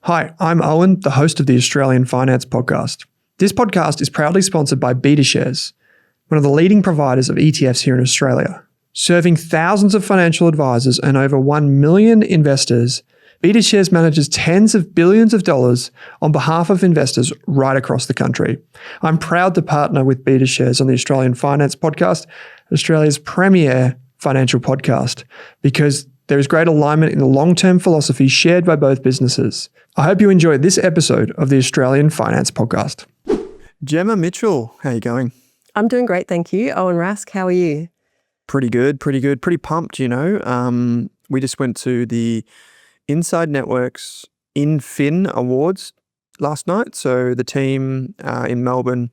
Hi, I'm Owen, the host of the Australian Finance Podcast. This podcast is proudly sponsored by BetaShares, one of the leading providers of ETFs here in Australia. Serving thousands of financial advisors and over 1 million investors, BetaShares manages tens of billions of dollars on behalf of investors right across the country. I'm proud to partner with BetaShares on the Australian Finance Podcast, Australia's premier financial podcast, because there is great alignment in the long-term philosophy shared by both businesses. I hope you enjoyed this episode of the Australian Finance Podcast. Gemma Mitchell, how are you going? I'm doing great, thank you. Owen Rask, how are you? Pretty good. Pretty pumped, you know. We just went to the Inside Networks InFin Awards last night. So the team in Melbourne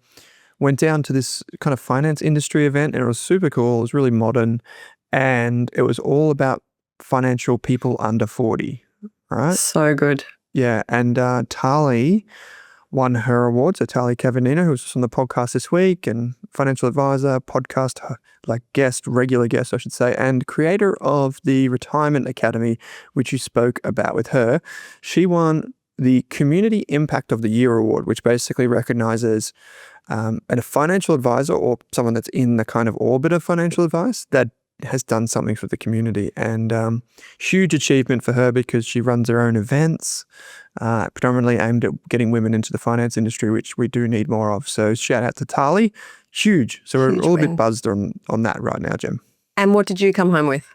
went down to this kind of finance industry event, and it was super cool. It was really modern, and it was all about financial people under 40, right? So good. Yeah, and Tali won her award. So Tali Cavernino, who's on the podcast this week, and financial advisor, podcast regular guest, I should say, and creator of the Retirement Academy, which you spoke about with her. She won the Community Impact of the Year Award, which basically recognizes a financial advisor or someone that's in the kind of orbit of financial advice that has done something for the community, and huge achievement for her because she runs her own events, predominantly aimed at getting women into the finance industry, which we do need more of. So shout out to Tali. Huge. So we're all a bit buzzed on that right now, Jem. And what did you come home with?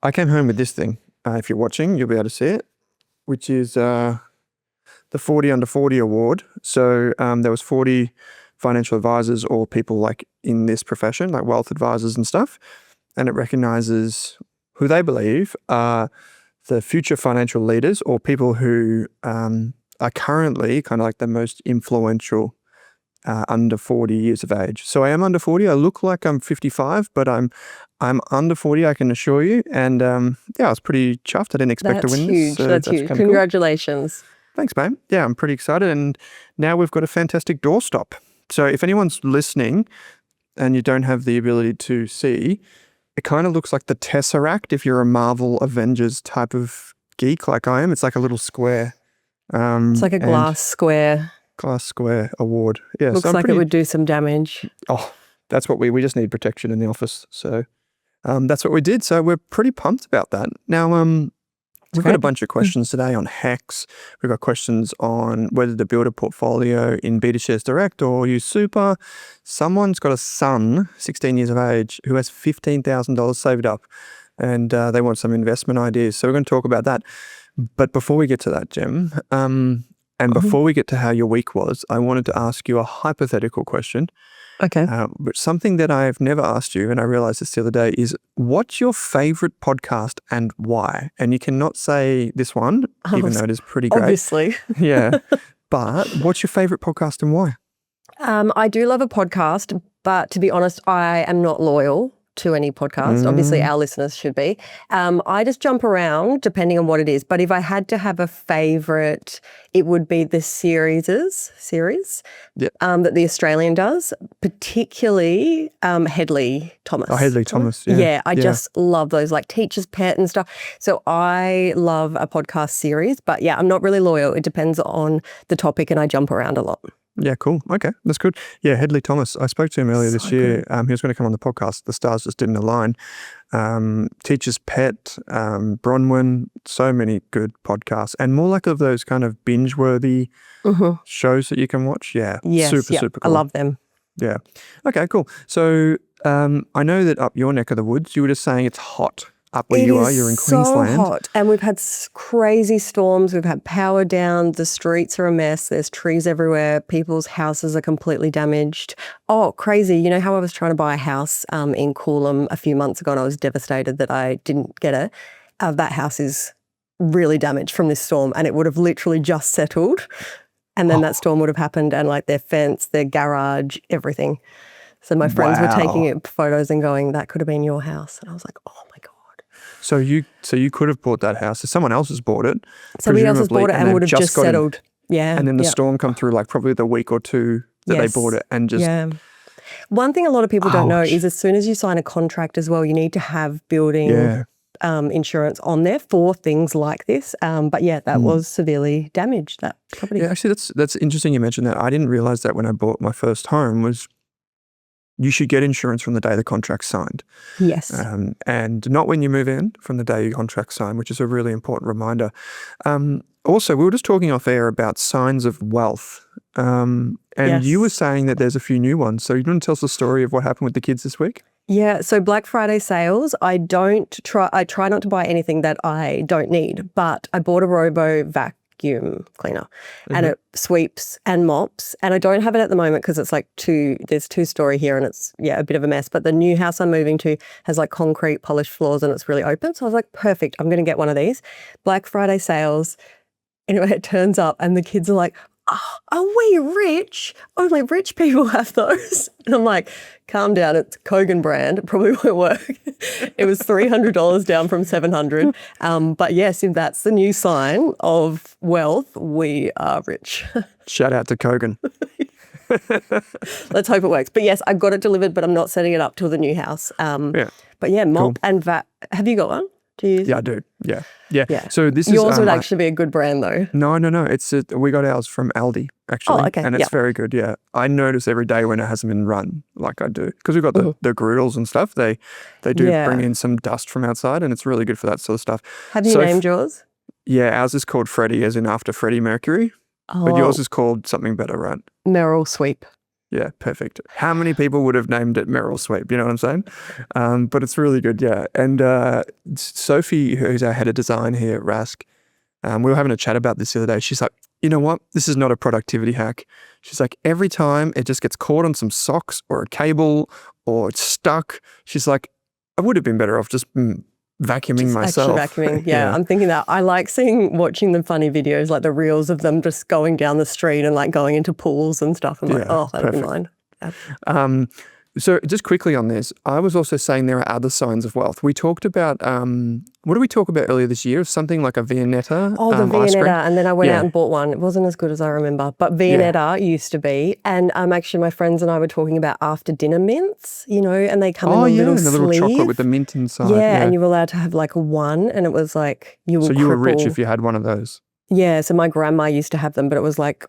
I came home with this thing. If you're watching, you'll be able to see it, which is the 40 Under 40 Award. So there was 40 financial advisors or people like in this profession, like wealth advisors and stuff. And it recognizes who they believe are the future financial leaders or people who are currently kind of like the most influential under 40 years of age. So I am under 40. I look like I'm 55, but I'm under 40, I can assure you. And I was pretty chuffed. I didn't expect to win this. So that's huge. Congratulations. Cool. Thanks, mate. Yeah, I'm pretty excited. And now we've got a fantastic doorstop. So if anyone's listening and you don't have the ability to see, it kind of looks like the Tesseract if you're a Marvel Avengers type of geek like I am. It's like a little square. It's like a glass square. Glass square award. Yeah. Looks like it would do some damage. Oh, that's what we just need protection in the office. So that's what we did. So we're pretty pumped about that. Now, we've got a bunch of questions today on HECS. We've got questions on whether to build a portfolio in BetaShares Direct or use Super. Someone's got a son, 16 years of age, who has $15,000 saved up, and they want some investment ideas. So we're going to talk about that. But before we get to that, Jem, and before we get to how your week was, I wanted to ask you a hypothetical question. Okay. But something that I've never asked you, and I realized this the other day, is what's your favorite podcast and why? And you cannot say this one, even though it is pretty great. Obviously. Yeah. But what's your favorite podcast and why? I do love a podcast, but to be honest, I am not loyal to any podcast. Obviously, our listeners should be. I just jump around depending on what it is. But if I had to have a favorite, it would be the series that the Australian does, particularly Hedley Thomas. Oh, Hedley Thomas. Yeah. Yeah, I just love those, like Teacher's Pet and stuff. So I love a podcast series. But yeah, I'm not really loyal. It depends on the topic, and I jump around a lot. Yeah, cool. Okay, that's good. Yeah, Hedley Thomas. I spoke to him earlier this year. He was going to come on the podcast. The stars just didn't align. Teacher's Pet, Bronwyn, so many good podcasts, and more like of those kind of binge-worthy shows that you can watch. Yeah, super cool. I love them. Yeah. Okay, cool. So I know that up your neck of the woods, you were just saying it's hot. Up where you are, you're in Queensland. It's so hot, and we've had crazy storms. We've had power down. The streets are a mess. There's trees everywhere. People's houses are completely damaged. Oh, crazy. You know how I was trying to buy a house in Coolum a few months ago, and I was devastated that I didn't get it? That house is really damaged from this storm, and it would have literally just settled, and then that storm would have happened, and like their fence, their garage, everything. So my friends were taking photos and going, that could have been your house. And I was like, oh my God. So you could have bought that house. So someone else has bought it. Somebody else has bought it and would have just settled. Yeah. And then the storm come through like probably the week or two that they bought it and just... Yeah. One thing a lot of people don't know is as soon as you sign a contract as well, you need to have building insurance on there for things like this. But yeah, that was severely damaged, that property. Yeah, actually, that's interesting you mentioned that. I didn't realize that when I bought my first home was you should get insurance from the day the contract's signed. Yes. And not when you move in, from the day your contract's signed, which is a really important reminder. Also, we were just talking off air about signs of wealth. And you were saying that there's a few new ones. So you want to tell us the story of what happened with the kids this week? Yeah, so Black Friday sales, I try not to buy anything that I don't need, but I bought a robo vacuum cleaner and it sweeps and mops, and I don't have it at the moment because it's like there's 2-story here and it's a bit of a mess, but the new house I'm moving to has like concrete polished floors and it's really open, so I was like, perfect, I'm going to get one of these. Black Friday sales, anyway, it turns up and the kids are like, oh, are we rich? Only rich people have those. And I'm like, calm down, it's Kogan brand. It probably won't work. It was $300 down from $700. But yes, if that's the new sign of wealth, we are rich. Shout out to Kogan. Let's hope it works. But yes, I got it delivered, but I'm not setting it up till the new house. But yeah, mop and vac. Have you got one? Do you use I do. Yeah. So this yours would actually be a good brand though. No. It's we got ours from Aldi actually. Oh, okay. And it's very good. Yeah, I notice every day when it hasn't been run like I do because we've got the griddles and stuff. They do bring in some dust from outside, and it's really good for that sort of stuff. Have you named yours? Yeah, ours is called Freddie, as in after Freddie Mercury. But yours is called something better, right? Merrill Sweep. Yeah, perfect. How many people would have named it Merrill Sweep? You know what I'm saying? But it's really good, yeah. And Sophie, who's our head of design here at Rask, we were having a chat about this the other day. She's like, you know what? This is not a productivity hack. She's like, every time it just gets caught on some socks or a cable or it's stuck, she's like, I would have been better off just vacuuming myself. Actually vacuuming, yeah. I'm thinking that. I like watching the funny videos, like the reels of them just going down the street and like going into pools and stuff. I'm like, oh, that'd be mine. Yeah. So just quickly on this, I was also saying there are other signs of wealth. We talked about, what did we talk about earlier this year? Something like a Viennetta. Oh, the Viennetta. And then I went out and bought one. It wasn't as good as I remember. But Viennetta used to be. And actually my friends and I were talking about after dinner mints, and they come in the little little chocolate with the mint inside. Yeah, and you were allowed to have like one, and it was like you were So you were rich if you had one of those? Yeah, so my grandma used to have them, but it was like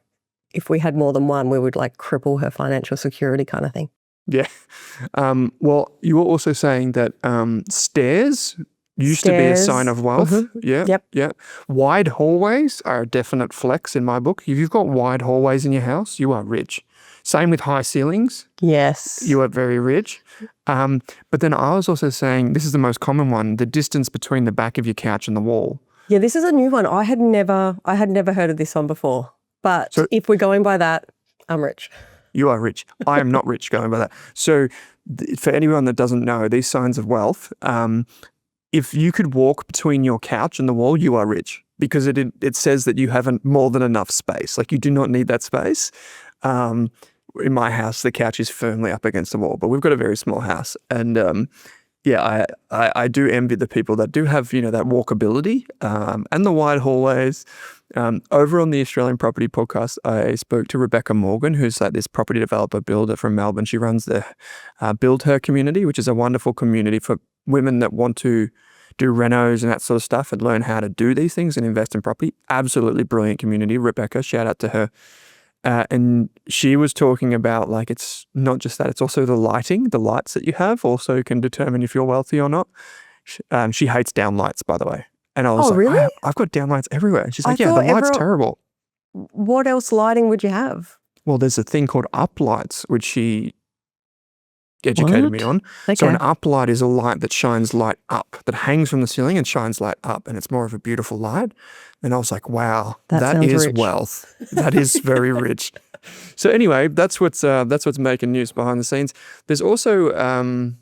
if we had more than one, we would like cripple her financial security kind of thing. Yeah. Well, you were also saying that stairs used to be a sign of wealth. Yeah. Wide hallways are a definite flex in my book. If you've got wide hallways in your house, you are rich. Same with high ceilings. Yes. You are very rich. But then I was also saying, this is the most common one, the distance between the back of your couch and the wall. Yeah, this is a new one. I had never heard of this one before. But if we're going by that, I'm rich. You are rich. I am not rich going by that. So for anyone that doesn't know, these signs of wealth, if you could walk between your couch and the wall, you are rich because it says that you have more than enough space. Like you do not need that space. In my house, the couch is firmly up against the wall, but we've got a very small house. And I do envy the people that do have, that walkability and the wide hallways. Over on the Australian Property Podcast, I spoke to Rebecca Morgan, who's like this property developer builder from Melbourne. She runs the Build Her community, which is a wonderful community for women that want to do renos and that sort of stuff and learn how to do these things and invest in property. Absolutely brilliant community. Rebecca, shout out to her. And she was talking about like it's not just that, it's also the lighting. The lights that you have also can determine if you're wealthy or not. She hates downlights, by the way. And I was like, really? I've got downlights everywhere. And she's like, the light's terrible. What else lighting would you have? Well, there's a thing called uplights, which she educated me on. Okay. So an uplight is a light that shines light up, that hangs from the ceiling and shines light up. And it's more of a beautiful light. And I was like, wow, that is rich. Wealth. That is very rich. So anyway, that's what's making news behind the scenes. There's also...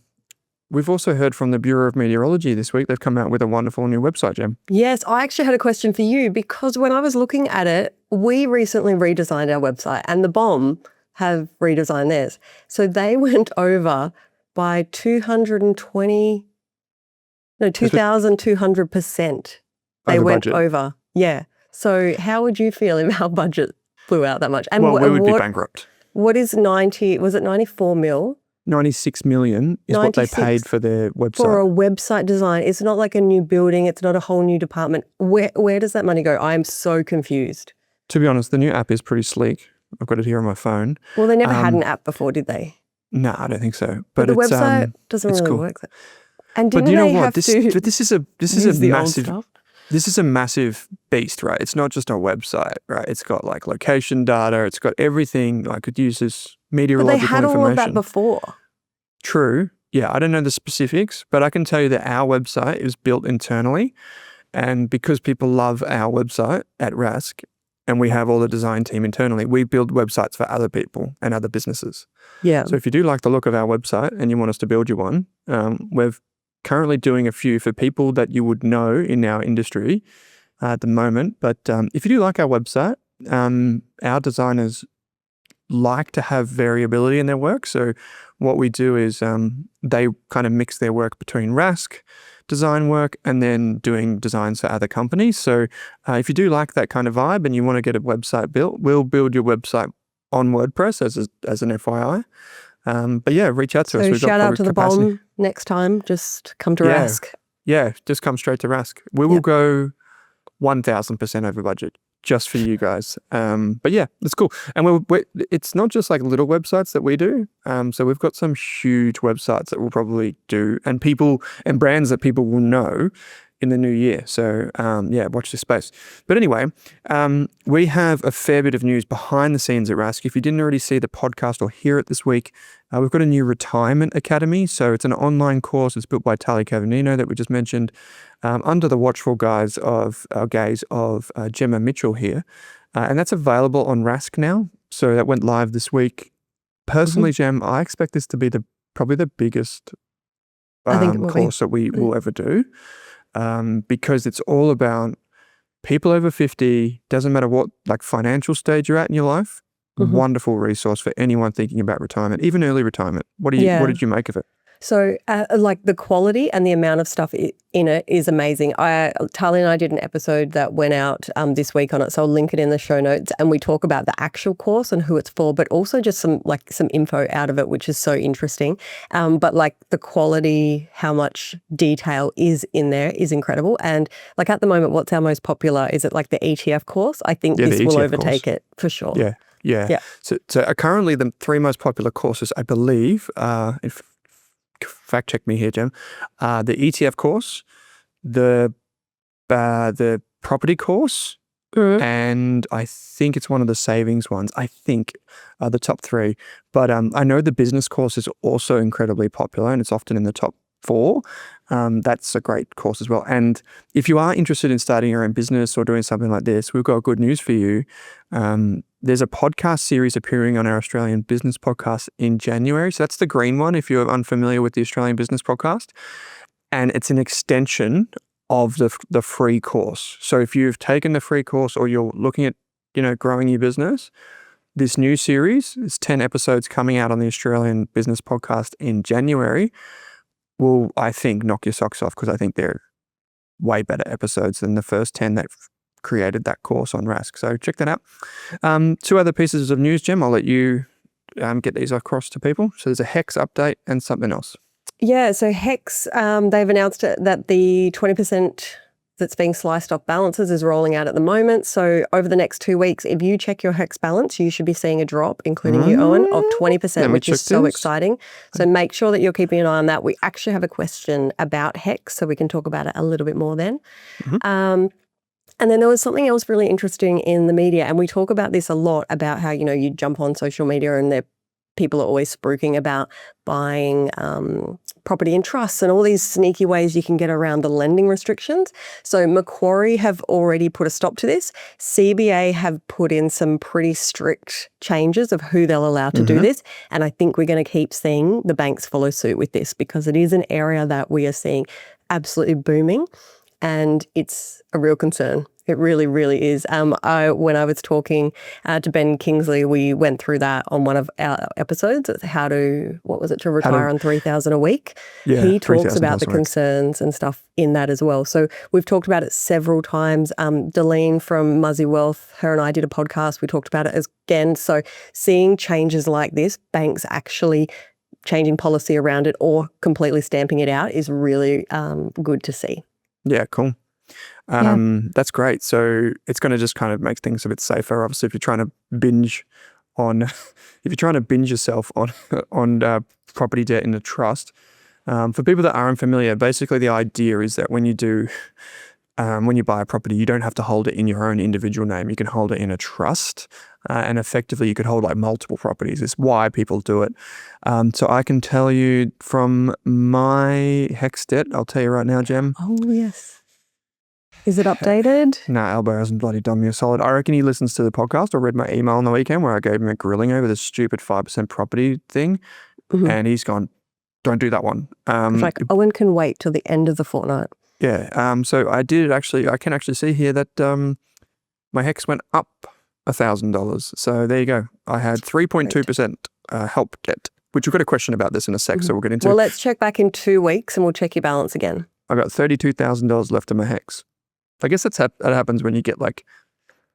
we've also heard from the Bureau of Meteorology this week. They've come out with a wonderful new website, Gem. Yes, I actually had a question for you because when I was looking at it, we recently redesigned our website and the BOM have redesigned theirs. So they went over by 2,200%. They went over. Yeah. So how would you feel if our budget blew out that much? And we would be bankrupt. What is 90, was it 94 mil? $96 million is what they 96 paid for their website. for a website design. It's not like a new building. It's not a whole new department. Where does that money go? I'm so confused. To be honest, the new app is pretty sleek. I've got it here on my phone. Well, they never had an app before, did they? No, I don't think so. But the it's, website doesn't it's really cool. work. And But didn't you know they what? have This to is a use the old massive. stuff? This is a massive beast, right? It's not just a website, right? It's got like location data. It's got everything. Like it uses But meteorological they had information. all of that before. True. Yeah, I don't know the specifics, but I can tell you that our website is built internally. And because people love our website at Rask, and we have all the design team internally, we build websites for other people and other businesses. Yeah. So if you do like the look of our website and you want us to build you one, we're currently doing a few for people that you would know in our industry at the moment. But if you do like our website, our designers like to have variability in their work. So what we do is they kind of mix their work between Rask design work and then doing designs for other companies. So if you do like that kind of vibe and you want to get a website built, we'll build your website on WordPress as an FYI. But yeah, reach out to us. So We've got shout out to the capacity. bomb next time. Just come to Yeah. Rask. Yeah, just come straight to Rask. We will go 1,000% over budget just for you guys. But yeah, it's cool. And it's not just like little websites that we do. So we've got some huge websites that we'll probably do and people and brands that people will know in the new year. So yeah, watch this space. But anyway, we have a fair bit of news behind the scenes at Rask. If you didn't already see the podcast or hear it this week, we've got a new retirement academy. So it's an online course. It's built by Tali Cavernino that we just mentioned, under the watchful gaze of Gemma Mitchell here. And that's available on Rask now. So that went live this week. Personally, Gem, I expect this to be probably the biggest I think it will course that we will ever do. Because it's all about people over 50, doesn't matter what like financial stage you're at in your life, wonderful resource for anyone thinking about retirement, even early retirement. What did you make of it? So like the quality and the amount of stuff in it is amazing. Tali and I did an episode that went out this week on it, so I'll link it in the show notes, and we talk about the actual course and who it's for, but also just some info out of it, which is so interesting. But like the quality, how much detail is in there is incredible. And like at the moment, what's our most popular? Is it like the ETF course? I think this will overtake it for sure. Yeah. So currently the three most popular courses, I believe, fact check me here, Jem. The ETF course, the property course, and I think it's one of the savings ones. I think are the top three. But I know the business course is also incredibly popular, and it's often in the top 4. That's a great course as well. And if you are interested in starting your own business or doing something like this, we've got good news for you. There's a podcast series appearing on our Australian Business Podcast in January. So that's the green one if you're unfamiliar with the Australian Business Podcast. And it's an extension of the free course. So if you've taken the free course or you're looking at, growing your business, this new series, it's 10 episodes coming out on the Australian Business Podcast in January, will, I think, knock your socks off because I think they're way better episodes than the first 10 that created that course on Rask. So check that out. 2 other pieces of news, Gem. I'll let you get these across to people. So there's a HECS update and something else. Yeah, so HECS, they've announced that the 20% that's being sliced off balances is rolling out at the moment. So over the next 2 weeks, if you check your HECS balance, you should be seeing a drop, including you, Owen, of 20%, which is so exciting. So make sure that you're keeping an eye on that. We actually have a question about HECS, so we can talk about it a little bit more then. And then there was something else really interesting in the media, and we talk about this a lot, about how, you jump on social media and people are always spruiking about buying property in trusts and all these sneaky ways you can get around the lending restrictions. So Macquarie have already put a stop to this. CBA have put in some pretty strict changes of who they'll allow to do this. And I think we're going to keep seeing the banks follow suit with this because it is an area that we are seeing absolutely booming. And it's a real concern. It really, really is. When I was talking to Ben Kingsley, we went through that on one of our episodes. It's to retire on $3,000 a week. Yeah, he talks about the concerns and stuff in that as well. So we've talked about it several times. Delene from Muzzy Wealth, her and I did a podcast. We talked about it again. So seeing changes like this, banks actually changing policy around it or completely stamping it out is really good to see. Yeah, cool. That's great. So it's going to just kind of make things a bit safer. Obviously, if you're trying to binge yourself on property debt in a trust, for people that are unfamiliar, basically the idea is that when you buy a property, you don't have to hold it in your own individual name. You can hold it in a trust, and effectively you could hold like multiple properties. It's why people do it. So I can tell you from my HECS debt, I'll tell you right now, Gem. Oh, yes. Is it updated? No, Albo hasn't bloody done me a solid. I reckon he listens to the podcast or read my email on the weekend where I gave him a grilling over this stupid 5% property thing. Mm-hmm. And he's gone, don't do that one. It's like Owen can wait till the end of the fortnight. Yeah. So I can actually see here that my HECS went up $1,000. So there you go. I had 3.2% help get, which we've got a question about this in a sec, so we'll get into. Well, let's check back in 2 weeks and we'll check your balance again. I got $32,000 left in my HECS. I guess that happens when you get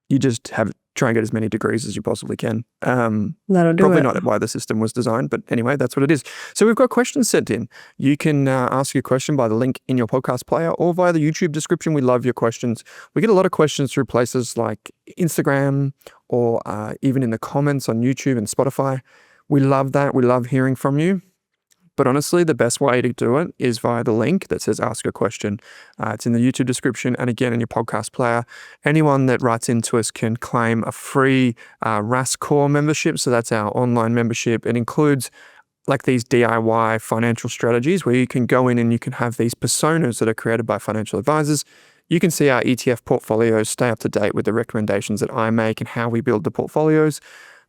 you just try and get as many degrees as you possibly can. That'll do Probably it. not why the system was designed, but anyway, that's what it is. So we've got questions sent in. You can ask your question by the link in your podcast player or via the YouTube description. We love your questions. We get a lot of questions through places like Instagram or even in the comments on YouTube and Spotify. We love that. We love hearing from you. But honestly, the best way to do it is via the link that says ask a question. It's in the YouTube description and again in your podcast player. Anyone that writes into us can claim a free Rask Core membership. So that's our online membership. It includes these DIY financial strategies where you can go in and you can have these personas that are created by financial advisors. You can see our ETF portfolios, stay up to date with the recommendations that I make and how we build the portfolios,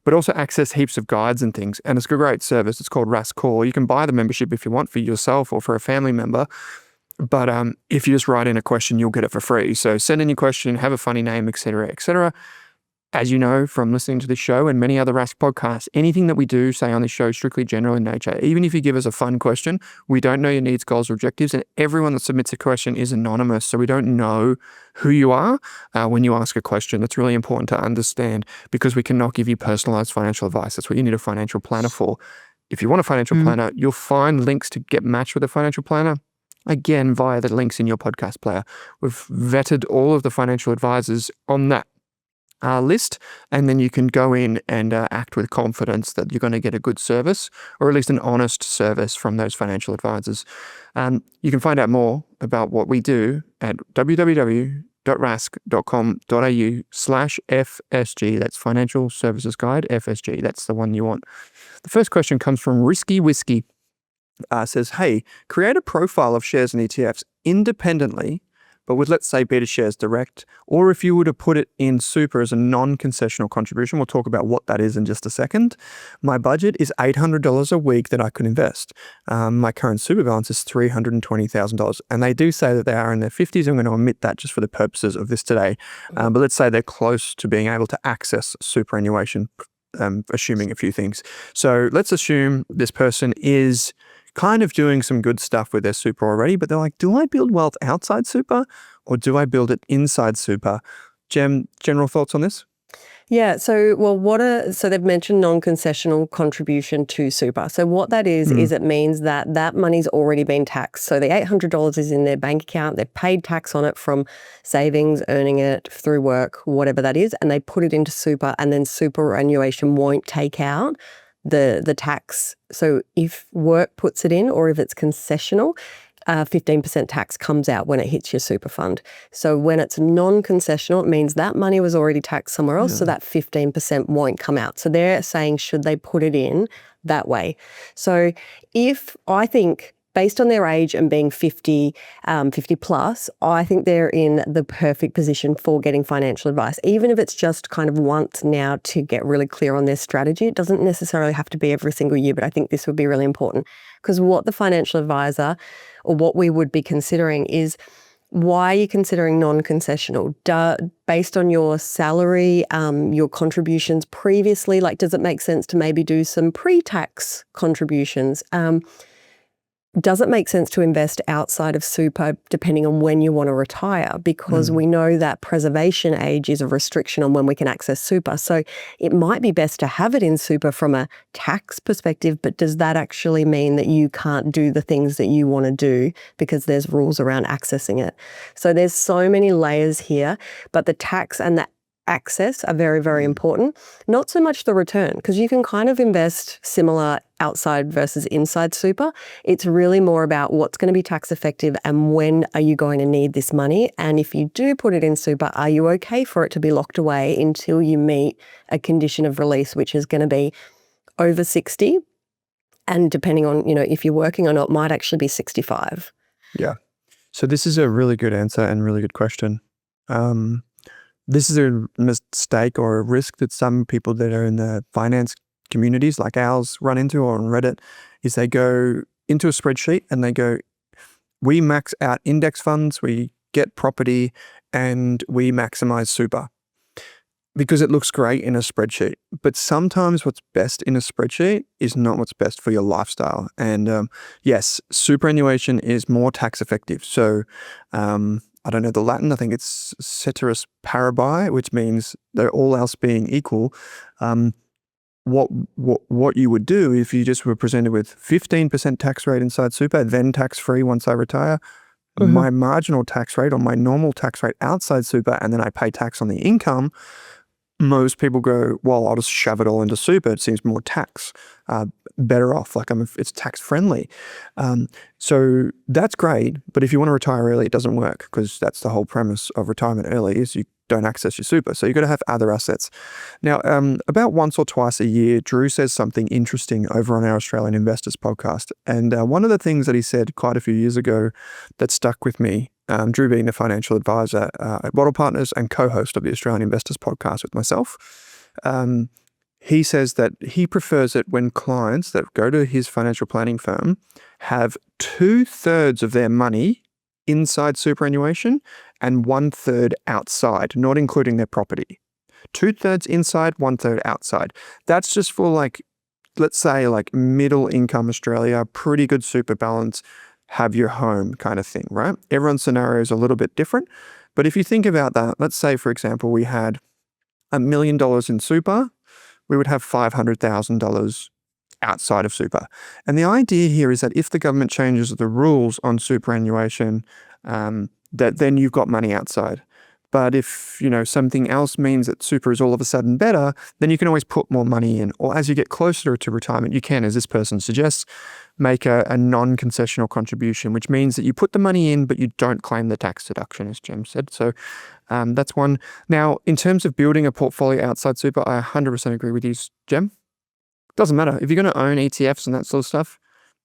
but also access heaps of guides and things. And it's a great service. It's called Rask Core. You can buy the membership if you want for yourself or for a family member. But if you just write in a question, you'll get it for free. So send in your question, have a funny name, etc., etc. As you know from listening to this show and many other Rask podcasts, anything that we do say on this show is strictly general in nature. Even if you give us a fun question, we don't know your needs, goals, or objectives, and everyone that submits a question is anonymous, so we don't know who you are when you ask a question. That's really important to understand because we cannot give you personalized financial advice. That's what you need a financial planner for. If you want a financial planner, you'll find links to get matched with a financial planner, again, via the links in your podcast player. We've vetted all of the financial advisors on that list, and then you can go in and act with confidence that you're going to get a good service, or at least an honest service from those financial advisors. You can find out more about what we do at www.rask.com.au/FSG. That's Financial Services Guide, FSG. That's the one you want. The first question comes from Risky Whiskey. Says, hey, create a profile of shares and ETFs independently, but with, let's say, Beta Shares Direct, or if you were to put it in super as a non-concessional contribution, we'll talk about what that is in just a second. My budget is $800 a week that I could invest. My current super balance is $320,000. And they do say that they are in their 50s. I'm going to omit that just for the purposes of this today. But let's say they're close to being able to access superannuation, assuming a few things. So let's assume this person is kind of doing some good stuff with their super already, but they're like, do I build wealth outside super or do I build it inside super? Gem, general thoughts on this? Yeah. So, they've mentioned non-concessional contribution to super. So what that is it means that money's already been taxed. So the $800 is in their bank account. They've paid tax on it from savings, earning it through work, whatever that is, and they put it into super, and then superannuation won't take out the tax. So if work puts it in, or if it's concessional, 15% tax comes out when it hits your super fund. So when it's non-concessional, it means that money was already taxed somewhere else, so that 15% won't come out. So they're saying, should they put it in that way? So if I think, based on their age and being 50 plus, I think they're in the perfect position for getting financial advice, even if it's just kind of once now to get really clear on their strategy. It doesn't necessarily have to be every single year, but I think this would be really important because what the financial advisor or what we would be considering is, why are you considering non-concessional? Based on your salary, your contributions previously, does it make sense to maybe do some pre-tax contributions? does it make sense to invest outside of super depending on when you want to retire? Because we know that preservation age is a restriction on when we can access super. So it might be best to have it in super from a tax perspective, but does that actually mean that you can't do the things that you want to do because there's rules around accessing it? So there's so many layers here, but the tax and the access are very, very important. Not so much the return, because you can kind of invest similar outside versus inside super. It's really more about what's going to be tax effective and when are you going to need this money. And if you do put it in super, are you okay for it to be locked away until you meet a condition of release, which is going to be over 60. And depending on, if you're working or not, might actually be 65. Yeah. So this is a really good answer and really good question. This is a mistake or a risk that some people that are in the finance communities like ours run into, or on Reddit, is they go into a spreadsheet and they go, we max out index funds, we get property, and we maximize super because it looks great in a spreadsheet. But sometimes what's best in a spreadsheet is not what's best for your lifestyle. And yes, superannuation is more tax effective. So I don't know the Latin. I think it's ceteris paribus, which means they're all else being equal. What you would do if you just were presented with 15% tax rate inside super, then tax-free once I retire, my marginal tax rate or my normal tax rate outside super, and then I pay tax on the income, most people go, well, I'll just shove it all into super. It seems more tax better off. It's tax friendly. So that's great. But if you want to retire early, it doesn't work, because that's the whole premise of retirement early is you don't access your super. So you've got to have other assets. Now, about once or twice a year, Drew says something interesting over on our Australian Investors podcast. And one of the things that he said quite a few years ago that stuck with me, Drew being the financial advisor at Waddle Partners and co-host of the Australian Investors podcast with myself, he says that he prefers it when clients that go to his financial planning firm have 2/3 of their money inside superannuation and 1/3 outside, not including their property. 2/3 inside, 1/3 outside. That's just for let's say middle income Australia, pretty good super balance, have your home kind of thing, right? Everyone's scenario is a little bit different. But if you think about that, let's say, for example, we had $1 million in super, we would have $500,000 outside of super. And the idea here is that if the government changes the rules on superannuation, that then you've got money outside. But if, something else means that super is all of a sudden better, then you can always put more money in. Or as you get closer to retirement, you can, as this person suggests, make a non-concessional contribution, which means that you put the money in, but you don't claim the tax deduction, as Jem said. So that's one. Now, in terms of building a portfolio outside super, I 100% agree with you, Jem. Doesn't matter. If you're going to own ETFs and that sort of stuff,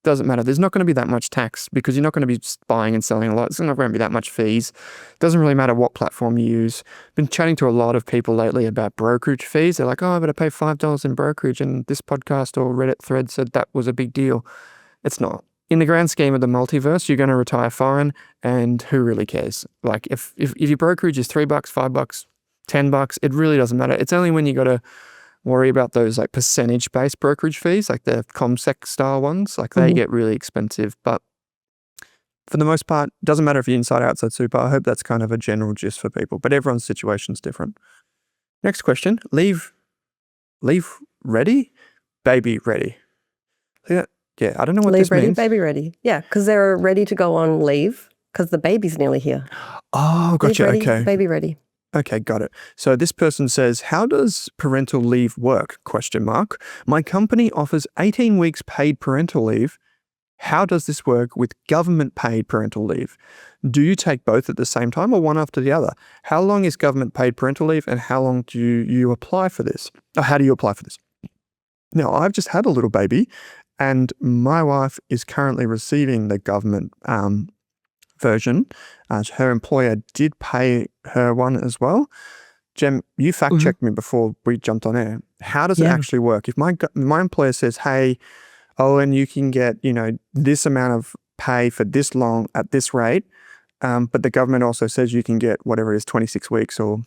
doesn't matter. There's not going to be that much tax because you're not going to be buying and selling a lot. There's not going to be that much fees. Doesn't really matter what platform you use. Been chatting to a lot of people lately about brokerage fees. They're like, oh, I better pay $5 in brokerage. And this podcast or Reddit thread said that was a big deal. It's not. In the grand scheme of the multiverse, you're going to retire foreign, and who really cares? If your brokerage is $3, $5, $10, it really doesn't matter. It's only when you got to worry about those percentage-based brokerage fees, like the ComSec style ones, they get really expensive. But for the most part, doesn't matter if you're inside or outside super. I hope that's kind of a general gist for people, but everyone's situation's different. Next question, leave ready, baby ready. Yeah, I don't know what this ready, means. Baby ready. Yeah, because they're ready to go on leave because the baby's nearly here. Oh, gotcha. Leave ready, Okay. Baby ready. Okay, got it. So this person says, how does parental leave work? My company offers 18 weeks paid parental leave. How does this work with government paid parental leave? Do you take both at the same time or one after the other? How long is government paid parental leave and how long do you apply for this? Or how do you apply for this? Now, I've just had a little baby and my wife is currently receiving the government version. Her employer did pay her one as well. Jem, you fact checked me before we jumped on air. How does it actually work? If my employer says, hey, Owen, you can get, this amount of pay for this long at this rate, but the government also says you can get whatever it is, 26 weeks or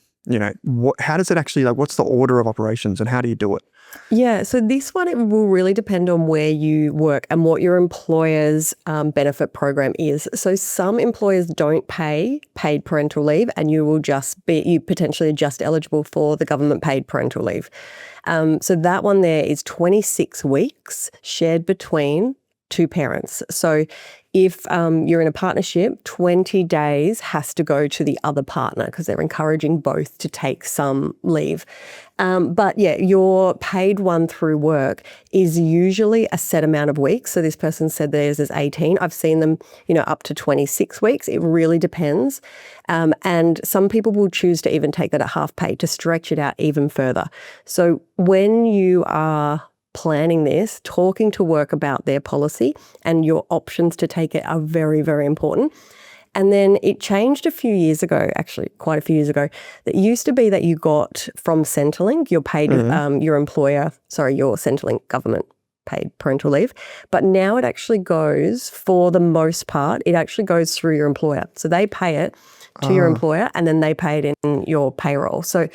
how does it actually, like, what's the order of operations and how do you do it? Yeah, so this one, it will really depend on where you work and what your employer's benefit program is. So some employers don't pay paid parental leave, and you potentially are just eligible for the government paid parental leave. So that one there is 26 weeks shared between two parents. So if you're in a partnership, 20 days has to go to the other partner because they're encouraging both to take some leave. But yeah, your paid one through work is usually a set amount of weeks. So this person said theirs is 18. I've seen them, up to 26 weeks. It really depends. And some people will choose to even take that at half pay to stretch it out even further. So when you are planning this, talking to work about their policy and your options to take it are very, very important. And then it changed a few years ago, actually quite a few years ago. That used to be that you got from Centrelink, your paid, your Centrelink government paid parental leave. But now it actually goes, for the most part, it actually goes through your employer. So they pay it to your employer and then they pay it in your payroll. So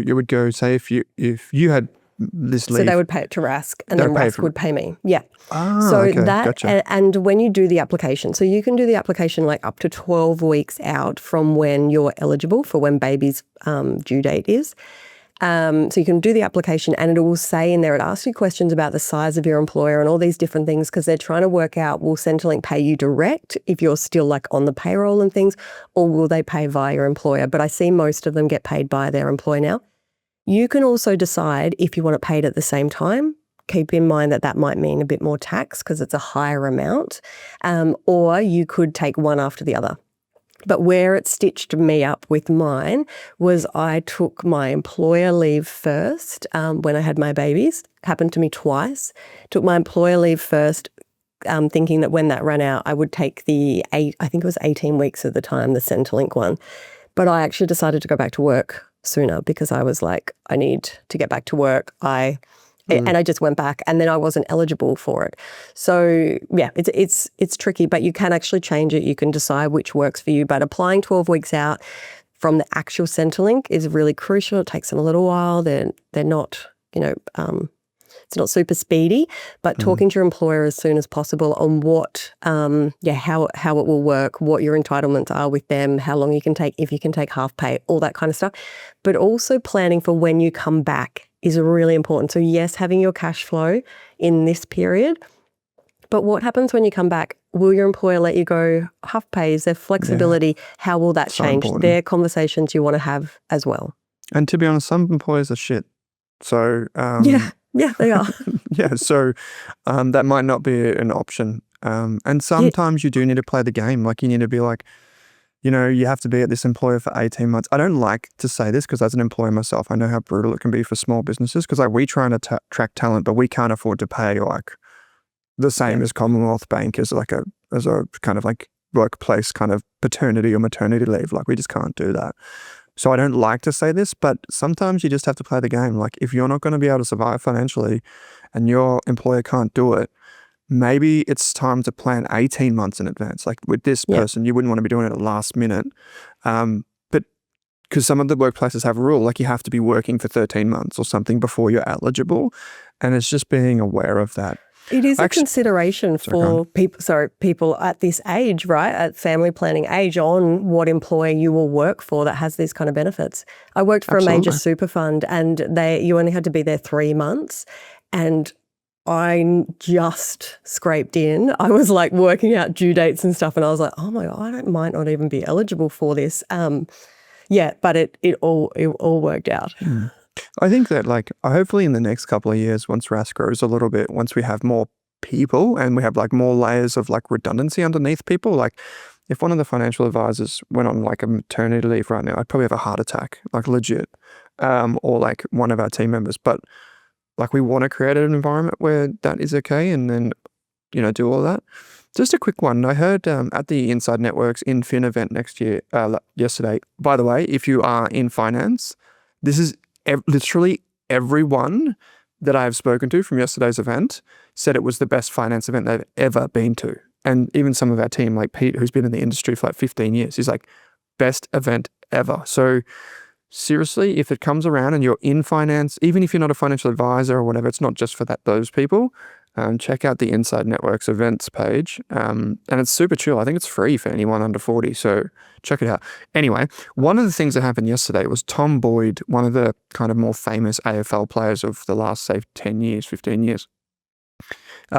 you would go, say if you had this leave. So they would pay it to Rask and then Rask would pay me. Yeah. Okay, gotcha. And when you do the application, so you can do the application like up to 12 weeks out from when you're eligible for when baby's due date is. So you can do the application and it will say in there, it asks you questions about the size of your employer and all these different things because they're trying to work out, will Centrelink pay you direct if you're still like on the payroll and things, or will they pay via your employer? But I see most of them get paid by their employer now. You can also decide if you want it paid at the same time. Keep in mind that might mean a bit more tax because it's a higher amount, or you could take one after the other. But where it stitched me up with mine was I took my employer leave first when I had my babies. Happened to me twice. Took my employer leave first, thinking that when that ran out, I would take I think it was 18 weeks at the time, the Centrelink one. But I actually decided to go back to work sooner because I was like, I need to get back to work. And I just went back and then I wasn't eligible for it. So yeah, it's tricky, but you can actually change it. You can decide which works for you, but applying 12 weeks out from the actual Centrelink is really crucial. It takes them a little while. They're not, it's not super speedy, but talking to your employer as soon as possible on what, how it will work, what your entitlements are with them, how long you can take, if you can take half pay, all that kind of stuff. But also planning for when you come back is really important. So yes, having your cash flow in this period, but what happens when you come back? Will your employer let you go half pay? Is there flexibility? Yeah. How will that change? Important. They're conversations you want to have as well. And to be honest, some employers are shit. So yeah, they are. Yeah, so that might not be an option. And sometimes you do need to play the game. Like you need to be like, you have to be at this employer for 18 months. I don't like to say this because as an employer myself, I know how brutal it can be for small businesses because like we try and attract talent, but we can't afford to pay like the same as Commonwealth Bank as a kind of like workplace kind of paternity or maternity leave. Like we just can't do that. So I don't like to say this, but sometimes you just have to play the game. Like if you're not going to be able to survive financially and your employer can't do it, maybe it's time to plan 18 months in advance. Like with this person, you wouldn't want to be doing it at the last minute. But because some of the workplaces have a rule, like you have to be working for 13 months or something before you're eligible. And it's just being aware of that. It is a consideration for people at this age, right? At family planning age, on what employer you will work for that has these kind of benefits. I worked for a major super fund and you only had to be there 3 months and I just scraped in. I was like working out due dates and stuff and I was like, oh my God, I might not even be eligible for this. But it all worked out. I think that like hopefully in the next couple of years, once Rask grows a little bit, once we have more people and we have like more layers of like redundancy underneath people, like if one of the financial advisors went on like a maternity leave right now, I'd probably have a heart attack, like legit, or like one of our team members. But like we want to create an environment where that is okay and then, do all that. Just a quick one. I heard at the Inside Networks InFin event yesterday, by the way, if you are in finance, this is literally everyone that I have spoken to from yesterday's event said it was the best finance event they've ever been to. And even some of our team, like Pete, who's been in the industry for like 15 years, he's like, best event ever. So seriously, if it comes around and you're in finance, even if you're not a financial advisor or whatever, it's not just for those people. Check out the Inside Networks events page. And it's super chill. I think it's free for anyone under 40. So check it out. Anyway, one of the things that happened yesterday was Tom Boyd, one of the kind of more famous AFL players of the last, say, 10 years, 15 years.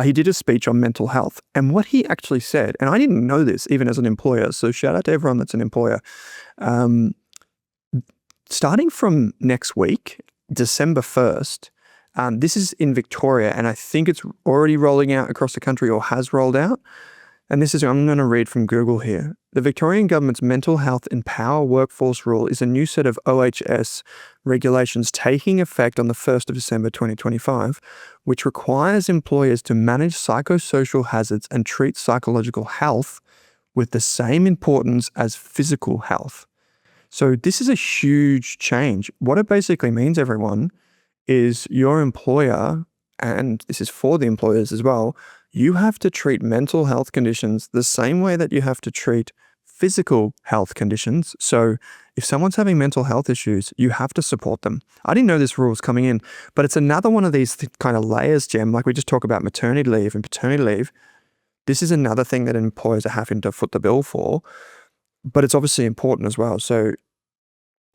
He did a speech on mental health. And what he actually said, and I didn't know this even as an employer, so shout out to everyone that's an employer. Starting from next week, December 1st, this is in Victoria, and I think it's already rolling out across the country or has rolled out. And this is, I'm going to read from Google here. The Victorian Government's Mental Health Empower Workforce Rule is a new set of OHS regulations taking effect on the 1st of December 2025, which requires employers to manage psychosocial hazards and treat psychological health with the same importance as physical health. So this is a huge change. What it basically means, everyone, is your employer, and this is for the employers as well, you have to treat mental health conditions the same way that you have to treat physical health conditions. So if someone's having mental health issues, you have to support them. I didn't know this rule was coming in, but it's another one of these kind of layers, Gem, like we just talk about maternity leave and paternity leave. This is another thing that employers are having to foot the bill for, but it's obviously important as well. So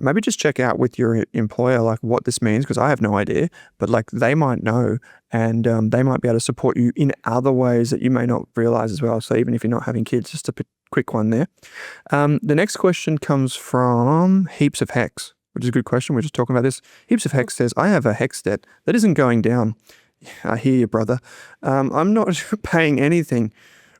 maybe just check out with your employer like what this means, because I have no idea, but like they might know, and they might be able to support you in other ways that you may not realize as well. So even if you're not having kids, just a quick one there. The next question comes from Heaps of HECS, which is a good question. We're just talking about this. Heaps of HECS says, I have a HECS debt that isn't going down. I hear you, brother. I'm not paying anything.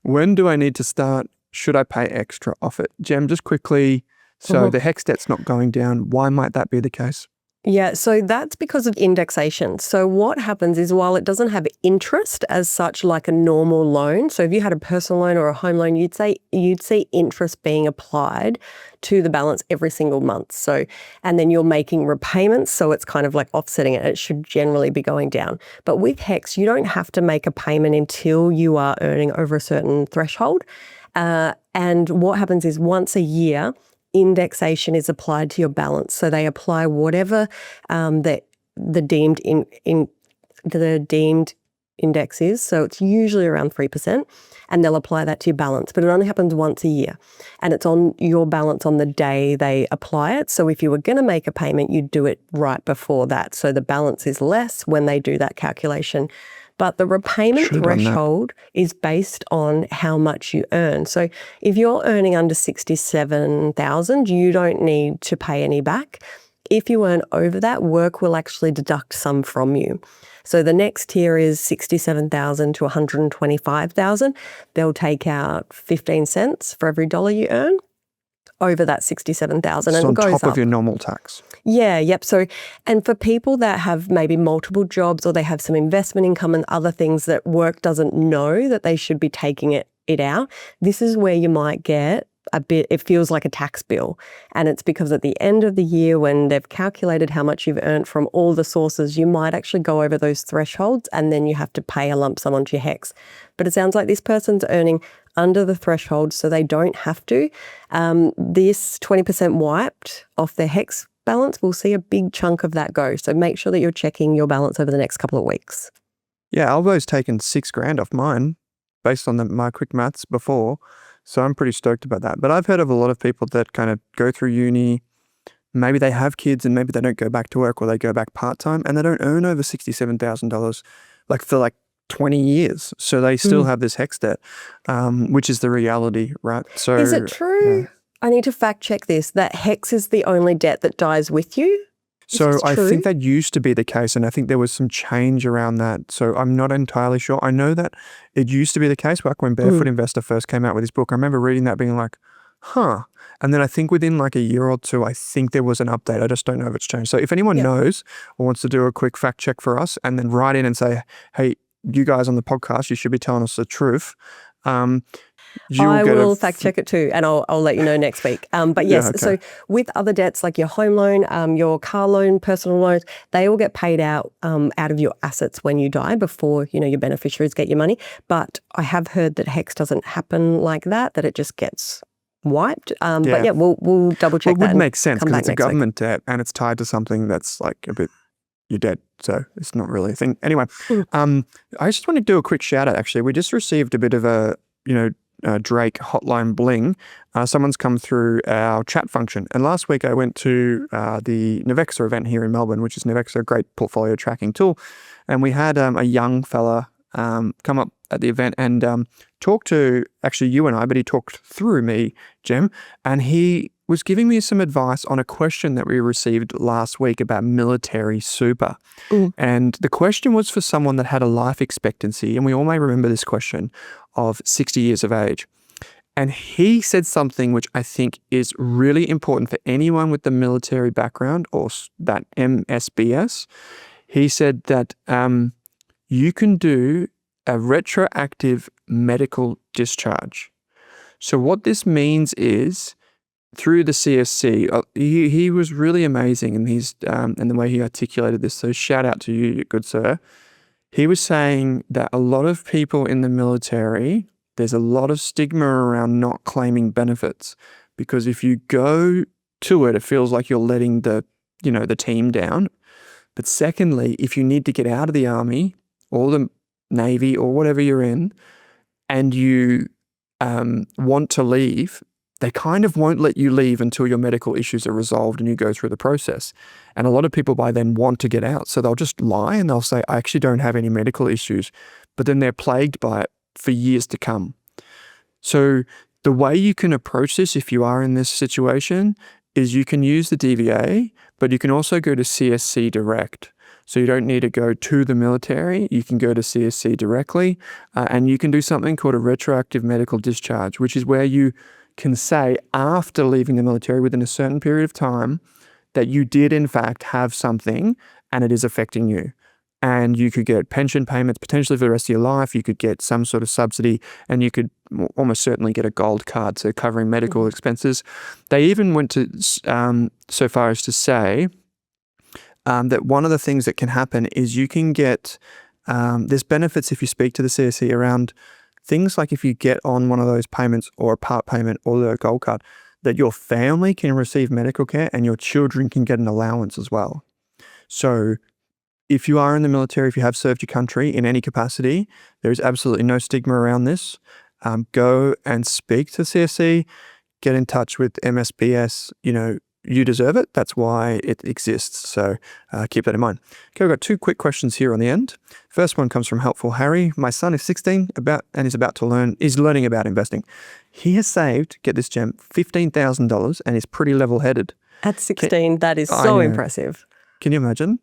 When do I need to start? Should I pay extra off it? Gem, just quickly. So the HECS debt's not going down. Why might that be the case? Yeah, so that's because of indexation. So what happens is while it doesn't have interest as such like a normal loan, so if you had a personal loan or a home loan, you'd see interest being applied to the balance every single month. So, and then you're making repayments, so it's kind of like offsetting it. It should generally be going down. But with HECS, you don't have to make a payment until you are earning over a certain threshold. And what happens is once a year, indexation is applied to your balance. So they apply whatever the deemed index is. So it's usually around 3%, and they'll apply that to your balance. But it only happens once a year, and it's on your balance on the day they apply it. So if you were going to make a payment, you'd do it right before that. So the balance is less when they do that calculation. But the repayment threshold is based on how much you earn. So if you're earning under $67,000, you don't need to pay any back. If you earn over that, work will actually deduct some from you. So the next tier is $67,000 to $125,000. They'll take out 15 cents for every dollar you earn over that $67,000, and it goes on top up. Of your normal tax. Yeah, yep. So, and for people that have maybe multiple jobs, or they have some investment income and other things that work doesn't know that they should be taking it out, this is where you might get a bit, it feels like a tax bill. And it's because at the end of the year, when they've calculated how much you've earned from all the sources, you might actually go over those thresholds, and then you have to pay a lump sum onto your HECS. But it sounds like this person's earning under the threshold, so they don't have to. This 20% wiped off their HECS balance, we'll see a big chunk of that go. So make sure that you're checking your balance over the next couple of weeks. Yeah, Alvo's taken $6,000 off mine based on my quick maths before. So I'm pretty stoked about that. But I've heard of a lot of people that kind of go through uni, maybe they have kids and maybe they don't go back to work, or they go back part-time, and they don't earn over $67,000 like for like 20 years. So they still have this HECS debt, which is the reality, right? So is it true? Yeah. I need to fact check this, that HECS is the only debt that dies with you? So I think that used to be the case, and I think there was some change around that. So I'm not entirely sure. I know that it used to be the case back when Barefoot Investor first came out with his book. I remember reading that being like, huh. And then I think within like a year or two, I think there was an update. I just don't know if it's changed. So if anyone knows or wants to do a quick fact check for us and then write in and say, hey, you guys on the podcast, you should be telling us the truth. I will fact check it too, and I'll let you know next week. But yes, so with other debts like your home loan, your car loan, personal loans, they all get paid out of your assets when you die before, your beneficiaries get your money. But I have heard that HECS doesn't happen like that, that it just gets wiped. Yeah. But yeah, we'll double Well, check it that. would and make sense come because back it's a next week. government debt and it's tied to something that's like a bit, you're dead. So it's not really a thing. Anyway, I just want to do a quick shout out actually. We just received a bit of a, Drake hotline bling. Someone's come through our chat function. And last week I went to the Navexa event here in Melbourne, which is Navexa, a great portfolio tracking tool. And we had a young fella come up at the event and talk to actually you and I, but he talked through me, Gem, and he was giving me some advice on a question that we received last week about military super. And the question was for someone that had a life expectancy, and we all may remember this question, of 60 years of age. And he said something which I think is really important for anyone with the military background or that MSBS. He said that you can do a retroactive medical discharge. So what this means is through the CSC, he was really amazing in his and the way he articulated this. So shout out to you, good sir. He was saying that a lot of people in the military, there's a lot of stigma around not claiming benefits because if you go to it, it feels like you're letting the team down. But secondly, if you need to get out of the army or the Navy or whatever you're in and you want to leave, they kind of won't let you leave until your medical issues are resolved and you go through the process. And a lot of people by then want to get out. So they'll just lie and they'll say, I actually don't have any medical issues. But then they're plagued by it for years to come. So the way you can approach this if you are in this situation is you can use the DVA, but you can also go to CSC direct. So you don't need to go to the military. You can go to CSC directly and you can do something called a retroactive medical discharge, which is where you can say after leaving the military within a certain period of time that you did in fact have something and it is affecting you. And you could get pension payments potentially for the rest of your life. You could get some sort of subsidy and you could almost certainly get a gold card, so covering medical expenses. They even went to so far as to say that one of the things that can happen is you can get, there's benefits if you speak to the CSC around things like if you get on one of those payments or a part payment or the gold card, that your family can receive medical care and your children can get an allowance as well. So if you are in the military, if you have served your country in any capacity, there is absolutely no stigma around this. Go and speak to CSC, get in touch with MSBS, you deserve it. That's why it exists. So keep that in mind. Okay, we've got two quick questions here on the end. First one comes from Helpful Harry. My son is 16 and is learning about investing. He has saved, get this, Gem, $15,000 and is pretty level-headed. At 16, that is so impressive. Can you imagine?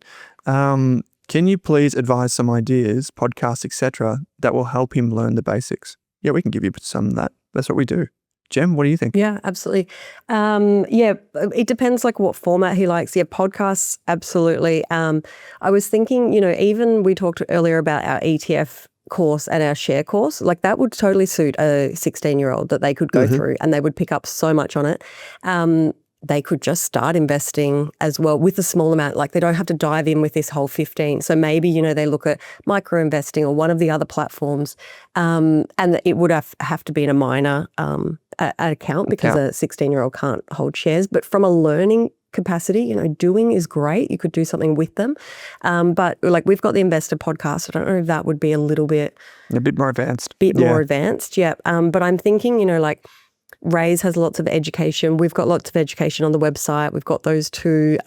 Can you please advise some ideas, podcasts, etc., that will help him learn the basics? Yeah, we can give you some of that. That's what we do. Jem, what do you think? Yeah, absolutely. It depends like what format he likes. Yeah, podcasts, absolutely. I was thinking, even we talked earlier about our ETF course and our share course, like that would totally suit a 16-year-old that they could go through and they would pick up so much on it. They could just start investing as well with a small amount. Like they don't have to dive in with this whole 15. So maybe, they look at micro investing or one of the other platforms and it would have to be in a minor account because a 16-year-old can't hold shares. But from a learning capacity, doing is great. You could do something with them. But like we've got the Investor podcast. I don't know if that would be a little bit... A bit more advanced. More advanced, yeah. But I'm thinking, like Raise has lots of education. We've got lots of education on the website. We've got those two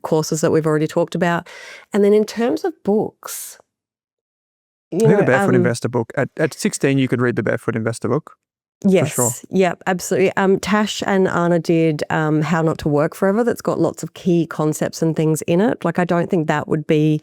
courses that we've already talked about. And then in terms of books... I think the Barefoot Investor book. At 16, you could read the Barefoot Investor book. Yes. For sure. Yeah, absolutely. Tash and Anna did How Not to Work Forever. That's got lots of key concepts and things in it. Like I don't think that would be,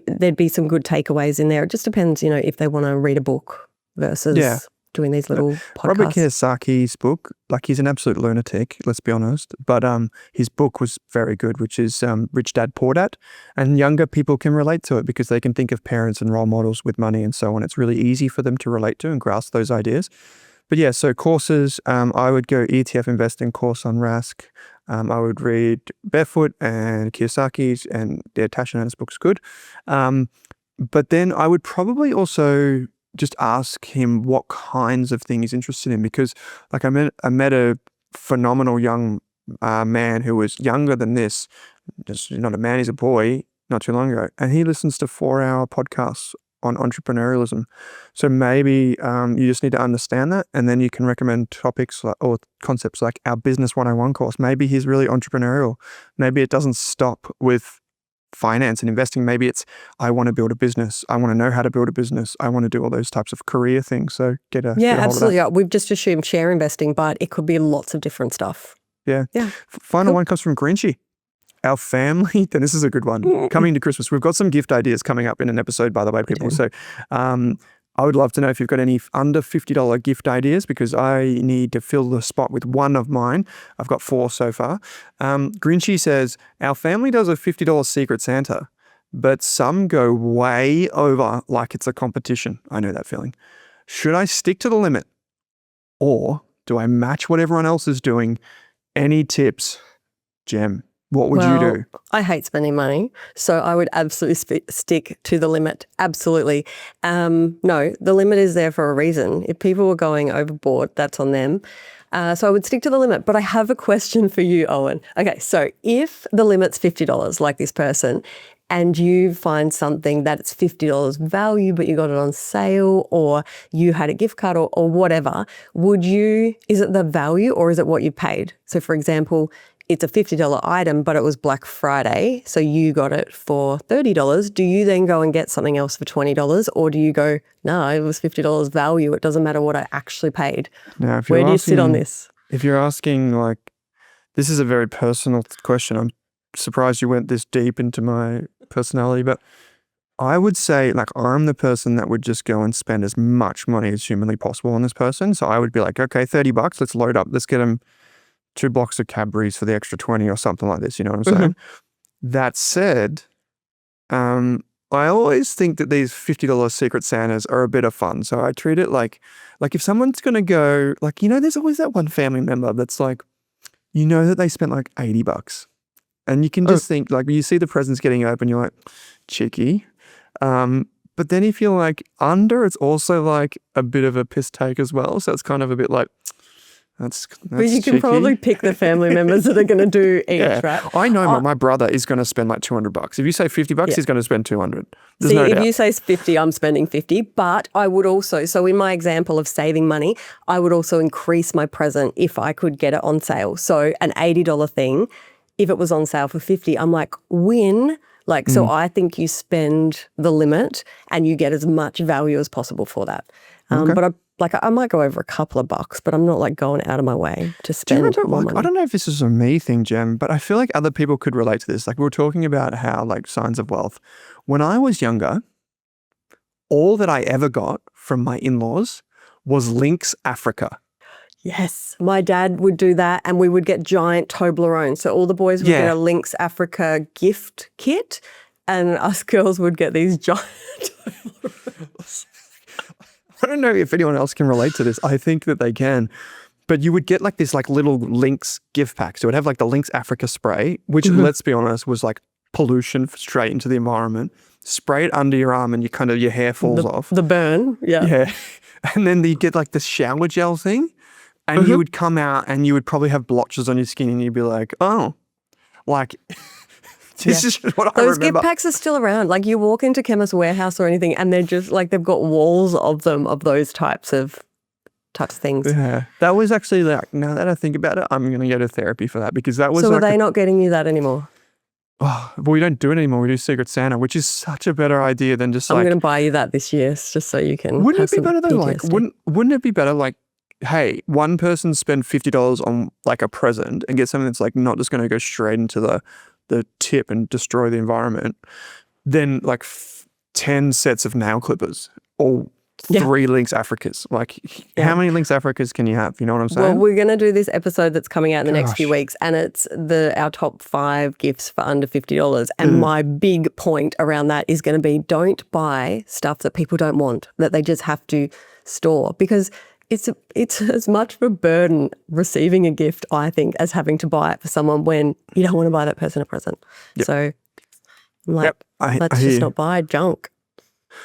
there'd be some good takeaways in there. It just depends, if they want to read a book versus doing these little podcasts. Robert Kiyosaki's book, like he's an absolute lunatic, let's be honest. But his book was very good, which is Rich Dad, Poor Dad. And younger people can relate to it because they can think of parents and role models with money and so on. It's really easy for them to relate to and grasp those ideas. But yeah, so courses, I would go ETF investing course on Rask. I would read Barefoot and Kiyosaki's, and Tash and Anna's book's good. But then I would probably also just ask him what kinds of things he's interested in, because like I met a phenomenal young man who was younger than this, just not a man, he's a boy, not too long ago, and he listens to 4-hour podcasts on entrepreneurialism. So maybe you just need to understand that, and then you can recommend topics or concepts like our Business 101 course. Maybe he's really entrepreneurial. Maybe it doesn't stop with finance and investing. Maybe it's, I want to build a business. I want to know how to build a business. I want to do all those types of career things. So get a hold absolutely. of that. We've just assumed share investing, but it could be lots of different stuff. Yeah. Final one comes from Grinchy. Our family, then this is a good one. Coming to Christmas, we've got some gift ideas coming up in an episode, by the way, people. So I would love to know if you've got any under $50 gift ideas, because I need to fill the spot with one of mine. I've got 4 so far. Grinchy says, our family does a $50 Secret Santa, but some go way over like it's a competition. I know that feeling. Should I stick to the limit, or do I match what everyone else is doing? Any tips, Gem? What would you do? I hate spending money, so I would absolutely stick to the limit. Absolutely. No, the limit is there for a reason. If people were going overboard, that's on them. So I would stick to the limit. But I have a question for you, Owen. Okay, so if the limit's $50, like this person, and you find something that it's $50 value, but you got it on sale, or you had a gift card or whatever, is it the value or is it what you paid? So for example, it's a $50 item, but it was Black Friday, so you got it for $30. Do you then go and get something else for $20, or do you go, no, it was $50 value, it doesn't matter what I actually paid? Now, where do you sit on this? If you're asking, like, this is a very personal question. I'm surprised you went this deep into my personality, but I would say, like, I'm the person that would just go and spend as much money as humanly possible on this person. So I would be like, okay, $30, let's load up, let's get them 2 blocks of Cadbury's for the extra 20 or something like this, you know what I'm saying? That said, I always think that these $50 Secret Santas are a bit of fun. So I treat it like if someone's going to go, like, you know, there's always that one family member that's like, you know, that they spent like $80. And you can just think, like, you see the presents getting open, you're like, cheeky. But then if you're like under, it's also like a bit of a piss take as well. So it's kind of a bit like, That's but you can cheeky. probably pick the family members that are going to do each, right? I know my brother is going to spend like $200. If you say $50, he's going to spend $200. There's no if doubt. you say 50, I'm spending 50. But I would also, so in my example of saving money, I would also increase my present if I could get it on sale. So an $80 thing, if it was on sale for 50, I'm like, win. Like, so I think you spend the limit and you get as much value as possible for that. But I might go over a couple of bucks, but I'm not like going out of my way to spend more money. I don't know if this is a me thing, Jem, but I feel like other people could relate to this. Like, we were talking about how, like, signs of wealth. When I was younger, all that I ever got from my in-laws was Lynx Africa. Yes, my dad would do that, and we would get giant Toblerones. So all the boys would get a Lynx Africa gift kit, and us girls would get these giant Toblerones. I don't know if anyone else can relate to this. I think that they can. But you would get like this like little Lynx gift pack. So it would have like the Lynx Africa spray, which let's be honest was like pollution straight into the environment. Spray it under your arm and your hair falls off. The burn, Yeah. And then you get like the shower gel thing, and you would come out and you would probably have blotches on your skin, and you'd be like, oh, like... This is what I remember. Those gift packs are still around. Like, you walk into Chemist Warehouse or anything, and they're just like, they've got walls of them, of those types of things. Yeah, that was actually like, now that I think about it, I'm going to go to therapy for that, because that was. So like are they not getting you that anymore? Oh, well, we don't do it anymore. We do Secret Santa, which is such a better idea than just I'm going to buy you that this year, just so you can. Wouldn't it be better though? Like, wouldn't it be better? Like, hey, one person spend $50 on like a present and get something that's like not just going to go straight into the tip and destroy the environment, then like 10 sets of nail clippers or 3 Lynx Africas. Like, how many Lynx Africas can you have? You know what I'm saying? Well, we're going to do this episode that's coming out in the next few weeks, and it's our top 5 gifts for under $50. And my big point around that is going to be, don't buy stuff that people don't want, that they just have to store, because it's as much of a burden receiving a gift, I think, as having to buy it for someone when you don't want to buy that person a present. So I'm like, let's just not buy junk.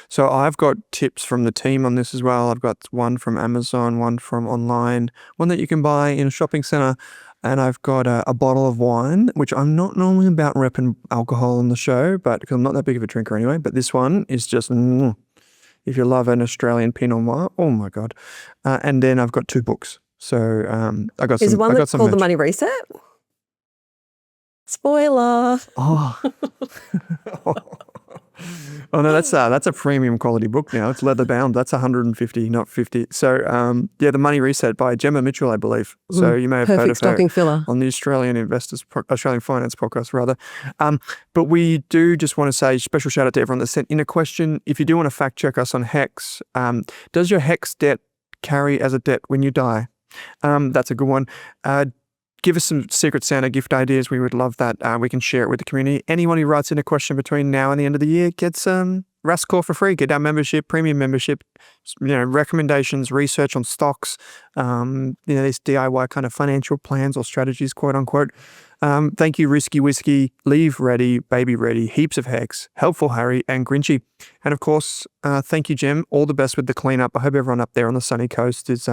So I've got tips from the team on this as well. I've got one from Amazon, one from online, one that you can buy in a shopping center. And I've got a bottle of wine, which I'm not normally about repping alcohol on the show, but because I'm not that big of a drinker anyway. But this one is just, if you love an Australian Pinot Noir, oh my God. And then I've got 2 books. So I got some. Is one I got that's some called The merch. Money Reset? Spoiler. Oh. Oh no, that's a premium quality book now. It's leather bound. That's 150, not 50. So The Money Reset by Gemma Mitchell, I believe. So you may have heard Perfect of her stocking filler. on the Australian Finance podcast rather. But we do just want to say special shout out to everyone that sent in a question. If you do want to fact check us on HECS, does your HECS debt carry as a debt when you die? That's a good one. Give us some Secret Santa gift ideas. We would love that. We can share it with the community. Anyone who writes in a question between now and the end of the year gets Rask Core for free. Get our membership, premium membership, recommendations, research on stocks, these DIY kind of financial plans or strategies, quote unquote. Thank you, Risky Whiskey, Leave Ready, Baby Ready, Heaps of HECS, Helpful Harry, and Grinchy. And of course, thank you, Jem. All the best with the cleanup. I hope everyone up there on the sunny coast is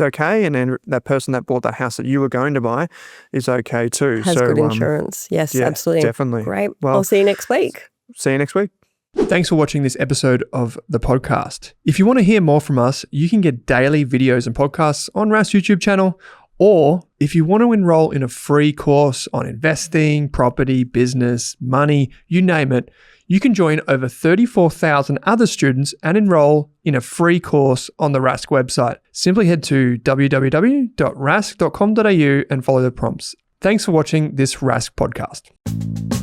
okay, and then that person that bought the house that you were going to buy is okay too. Has good insurance. Yes, yeah, absolutely. Definitely. Great. Well, I'll see you next week. See you next week. Thanks for watching this episode of the podcast. If you want to hear more from us, you can get daily videos and podcasts on Rask's YouTube channel. Or if you want to enroll in a free course on investing, property, business, money, you name it, you can join over 34,000 other students and enroll in a free course on the Rask website. Simply head to www.rask.com.au and follow the prompts. Thanks for watching this Rask podcast.